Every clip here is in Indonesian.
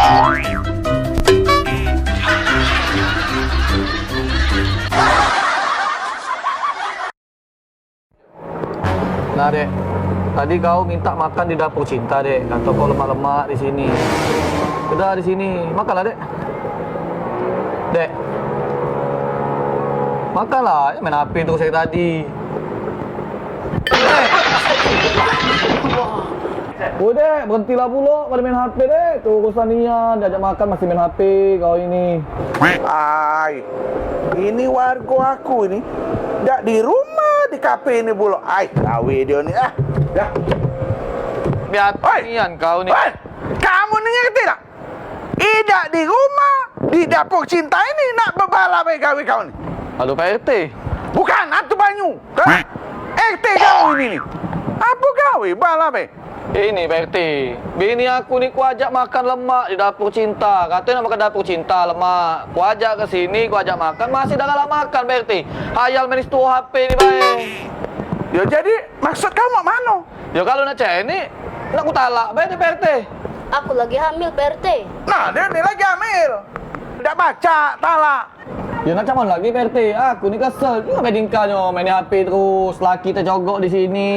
Nah, Dek. Tadi kau minta makan di dapur cinta, Dek. Kata kau lemak-lemak di sini. Udah di sini. Makanlah, Dek. Dek. Makanlah. Ya, main HP terus saya tadi. Dek, berhentilah pula pada main HP, Dek. Tuh urusan Nian, diajak makan masih main HP kau ini. Ay, ini warga aku ini. Dak di rumah di kafe ini pula. Ay, gawe dia ni. Dah. Biar Nian kau ni. Oi, kamu ni ngerti tak? Tidak di rumah, di dapur cinta ini nak berbalap gawe kau ni. Halo Pak RT. Bukan, Atu Banyu. RT kamu ini ni. Apa gawe balap Ini Pak RT, bini aku ni ku ajak makan lemak di dapur cinta. Katanya nak makan dapur cinta lemak. Ku ajak ke sini, ku ajak makan, masih dah kalah makan Pak RT. Hayal main itu HP ni baik. Ya jadi maksud kamu mana? Ya kalau nak cek ni, nak ku talak baik Pak RT. Aku lagi hamil, PRT. Nah, dia ni lagi hamil. Tak baca, talak. Ya nak macam mana lagi Pak RT? Aku ni kesel. Dia ngapain tingkahnya main HP terus. Laki terjogok di sini.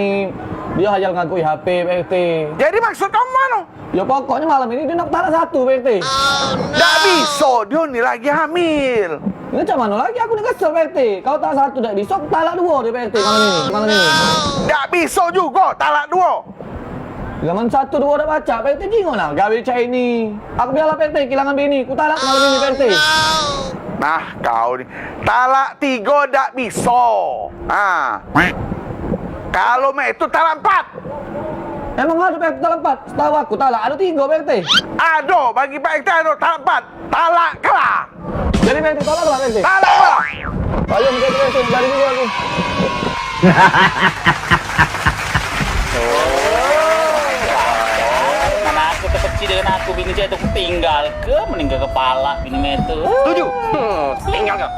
Dia hayal ngakui HP Pak RT. Jadi maksud kamu mana? Ya pokoknya malam ini dia nak talak satu Pak RT. Tak bisa, dia ni lagi hamil. Ini macam mana lagi? Aku ni kesel Pak RT. Kau tak satu tak bisa, aku talak dua dia Pak RT malam ini. Malam ini. Tak bisa juga, talak dua. Zaman satu dua dah baca, Pak RT jingo lah. Gawe cak ini. Aku biarlah Pak RT kehilangan bini. Ku talak malam ini Pak RT. Nah, kau ni. Talak 3 tak bisa. Kalau mek itu talak 4. Emang ada Pak RT talak 4? Setahu aku talak ada 3 Pak RT. Ada, bagi Pak RT ada talak 4. Talak kelah. Jadi Pak RT talak lah Pak RT. Talak kelah. Ayo Pak RT, dari dulu aku. Aku kecil dengan aku bini saya itu tinggal ke meninggal kepala bini metu. Setuju? Tinggal kau.